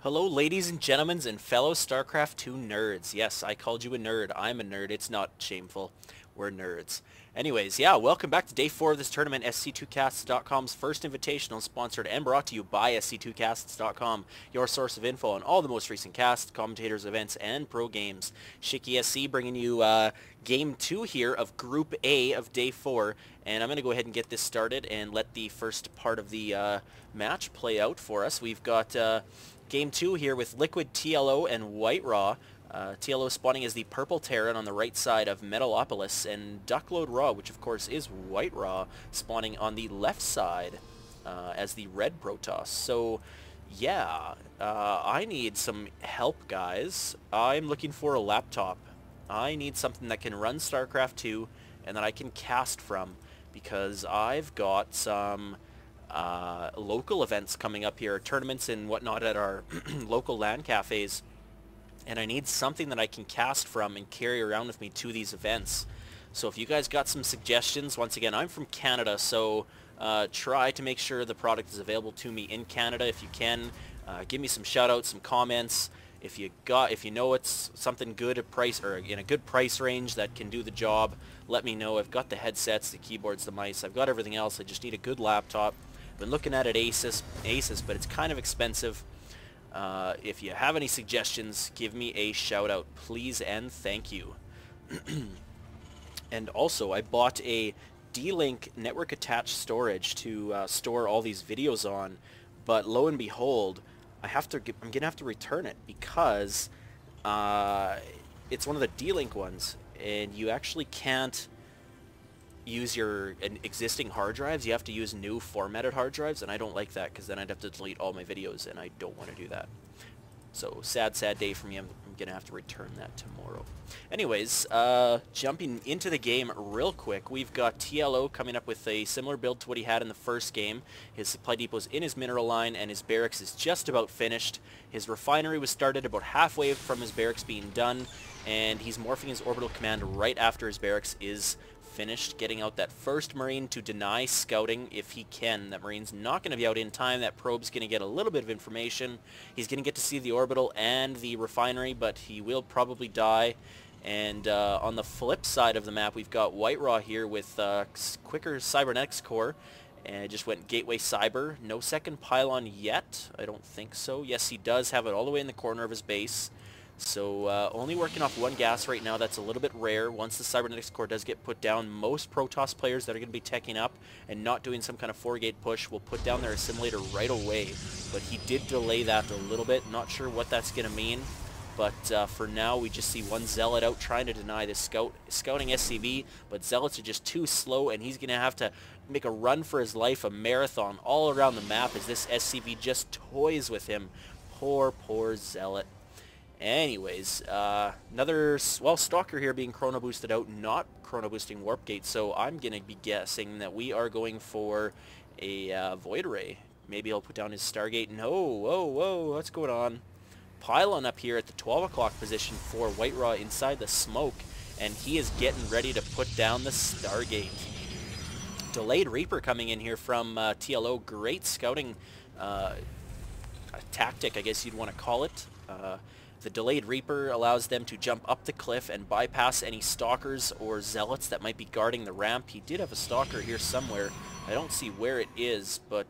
Hello, ladies and gentlemen and fellow StarCraft 2 nerds. Yes, I called you a nerd. I'm a nerd. It's not shameful. We're nerds. Anyways, yeah, welcome back to day 4 of this tournament, SC2Casts.com's first invitational, sponsored and brought to you by SC2Casts.com, your source of info on all the most recent casts, commentators, events, and pro games. Shiki SC bringing you game 2 here of Group A of day 4, and I'm going to go ahead and get this started and let the first part of the match play out for us. We've got Game 2 here with Liquid, TLO, and Whitera. TLO spawning as the purple Terran on the right side of Metalopolis, and Duckload Raw, which of course is Whitera, spawning on the left side as the red Protoss. So, yeah, I need some help, guys. I'm looking for a laptop. I need something that can run StarCraft 2 and that I can cast from, because I've got some local events coming up here, tournaments and whatnot at our local LAN cafes, and I need something that I can cast from and carry around with me to these events. So if you guys got some suggestions, once again, I'm from Canada, so try to make sure the product is available to me in Canada if you can. Give me some shout-outs, some comments. If you know it's something good at price, or in a good price range that can do the job, let me know. I've got the headsets, the keyboards, the mice. I've got everything else. I just need a good laptop. Been looking at it Asus, but it's kind of expensive. If you have any suggestions, give me a shout out, please and thank you. And also, I bought a D-Link network attached storage to store all these videos on, but lo and behold, I'm gonna have to return it because it's one of the D-Link ones, and you actually can't use your existing hard drives. You have to use new formatted hard drives, and I don't like that because then I'd have to delete all my videos, and I don't want to do that. So sad day for me. I'm gonna have to return that tomorrow. Anyways, jumping into the game real quick, we've got TLO coming up with a similar build to what he had in the first game. His supply depot's in his mineral line, and his barracks is just about finished. His refinery was started about halfway from his barracks being done, and he's morphing his orbital command right after his barracks is finished, getting out that first Marine to deny scouting if he can. That Marine's not going to be out in time. That probe's going to get a little bit of information. He's going to get to see the orbital and the refinery, but he will probably die. And on the flip side of the map, we've got Whitera here with quicker cybernetics core. And it just went Gateway Cyber. No second pylon yet. I don't think so. Yes, he does have it all the way in the corner of his base. So only working off one gas right now. That's a little bit rare. Once the cybernetics core does get put down, most Protoss players that are going to be teching up and not doing some kind of 4-gate push will put down their assimilator right away. But he did delay that a little bit. Not sure what that's going to mean. But for now, we just see one Zealot out trying to deny this scouting SCV. But Zealots are just too slow, and he's going to have to make a run for his life, a marathon all around the map as this SCV just toys with him. Poor Zealot. Anyways, another, well, Stalker here being chrono boosted out, not chrono boosting Warp Gate, so I'm going to be guessing that we are going for a Void Ray. Maybe he'll put down his Stargate. No, whoa, what's going on? Pylon up here at the 12 o'clock position for Whitera inside the smoke, and he is getting ready to put down the Stargate. Delayed Reaper coming in here from TLO. Great scouting tactic, I guess you'd want to call it. The Delayed Reaper allows them to jump up the cliff and bypass any Stalkers or Zealots that might be guarding the ramp. He did have a Stalker here somewhere. I don't see where it is, but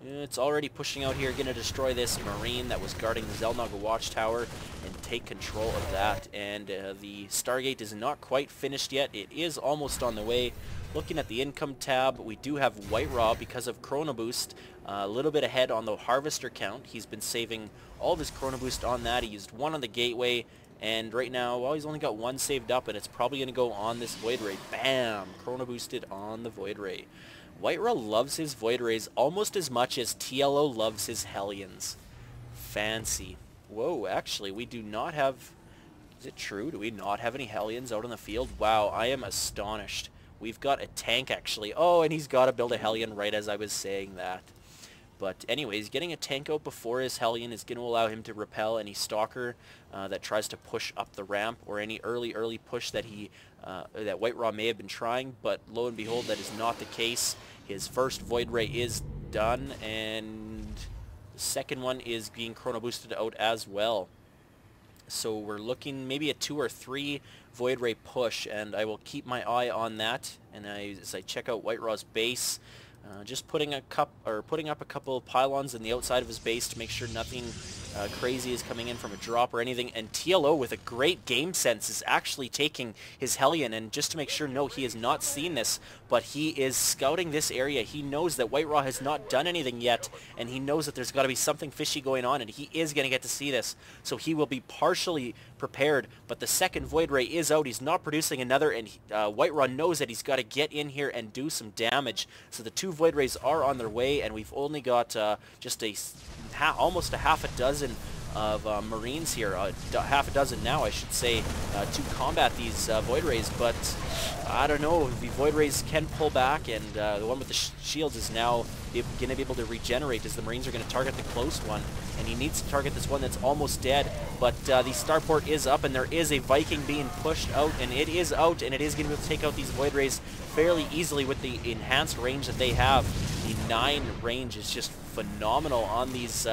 it's already pushing out here, going to destroy this Marine that was guarding the Zelnaga Watchtower and take control of that. And the Stargate is not quite finished yet. It is almost on the way. Looking at the income tab, we do have Whitera because of Chrono Boost. A little bit ahead on the Harvester count. He's been saving all of his Chrono Boost on that. He used one on the Gateway, and right now, well, he's only got one saved up, and it's probably going to go on this Void Ray. Bam! Chrono Boosted on the Void Ray. Whitera loves his Void Rays almost as much as TLO loves his Hellions. Fancy. Whoa, actually, we do not have... Is it true? Do we not have any Hellions out on the field? Wow, I am astonished. We've got a tank, actually. Oh, and he's got to build a Hellion right as I was saying that. But anyways, getting a tank out before his Hellion is going to allow him to repel any Stalker that tries to push up the ramp, or any early push that that Whitera may have been trying. But lo and behold, that is not the case. His first Void Ray is done, and The second one is being chrono boosted out as well. So we're looking maybe a 2 or 3 Void Ray push, and I will keep my eye on that. And as I check out Whiteraw's base, just putting up a couple pylons in the outside of his base to make sure nothing crazy is coming in from a drop or anything. And TLO, with a great game sense, is actually taking his Hellion, and just to make sure, no, he has not seen this, but he is scouting this area. He knows that Whitera has not done anything yet, and he knows that there's got to be something fishy going on, and he is going to get to see this. So he will be partially prepared, but the second Void Ray is out. He's not producing another, and Whitera knows that he's got to get in here and do some damage. So the 2 Void Rays are on their way, and we've only got just almost a half a dozen of Marines here, half a dozen now, I should say, to combat these Void Rays. But I don't know, the Void Rays can pull back, and the one with the shields is now going to be able to regenerate, as the Marines are going to target the close one, and he needs to target this one that's almost dead. But the starport is up, and there is a Viking being pushed out, and it is out, and it is going to be able to take out these Void Rays fairly easily with the enhanced range that they have. The 9 range is just phenomenal on these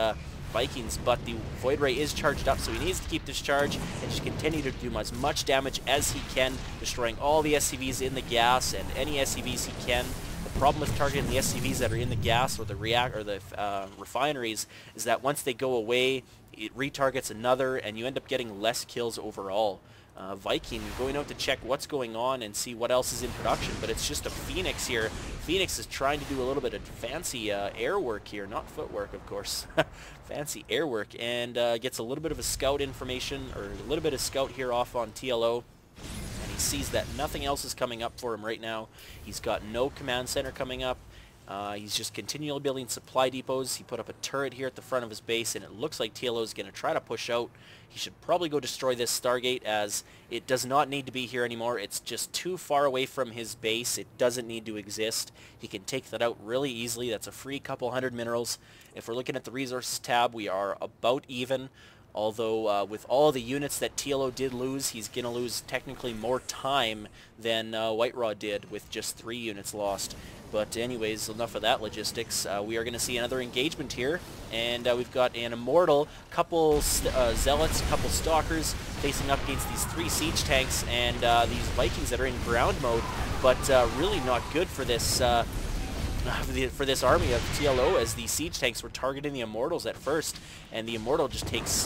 Vikings, but the Void Ray is charged up, so he needs to keep this charge and just continue to do as much damage as he can, destroying all the SCVs in the gas and any SCVs he can. The problem with targeting the SCVs that are in the gas or the refineries is that once they go away, it retargets another, and you end up getting less kills overall. Viking going out to check what's going on and see what else is in production, but it's just a Phoenix here. Phoenix is trying to do a little bit of fancy air work here, not footwork, of course. Fancy air work, and gets a little bit of a scout information, or a little bit of scout here off on TLO. And he sees that nothing else is coming up for him right now. He's got no command center coming up. He's just continually building supply depots. He put up a turret here at the front of his base, and it looks like TLO is going to try to push out. He should probably go destroy this Stargate, as it does not need to be here anymore. It's just too far away from his base. It doesn't need to exist. He can take that out really easily. That's a free couple hundred minerals. If we're looking at the resources tab, we are about even. Although with all the units that TLO did lose, he's going to lose technically more time than Whitera did with just 3 units lost. But anyways, enough of that logistics. We are going to see another engagement here, and we've got an Immortal, couple Zealots, couple Stalkers facing up against these 3 siege tanks, and these Vikings that are in ground mode, but really not good for this army of TLO, as the siege tanks were targeting the Immortals at first, and the Immortal just takes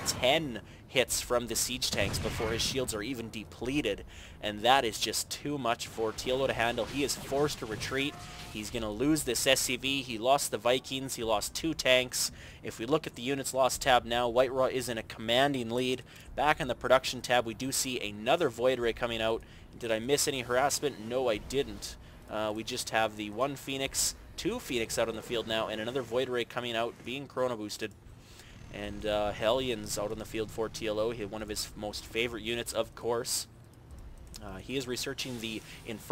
10 hits from the siege tanks before his shields are even depleted, and that is just too much for TLO to handle. He is forced to retreat. He's going to lose this SCV. He lost the Vikings. He lost 2 tanks. If we look at the units lost tab now, Whitera is in a commanding lead. Back in the production tab, we do see another Void Ray coming out. Did I miss any harassment? No, I didn't. We just have the 1 Phoenix, 2 Phoenix out on the field now, and another Void Ray coming out, being chrono boosted. And Hellion's out on the field for TLO, one of his most favorite units, of course. He is researching the Inferno.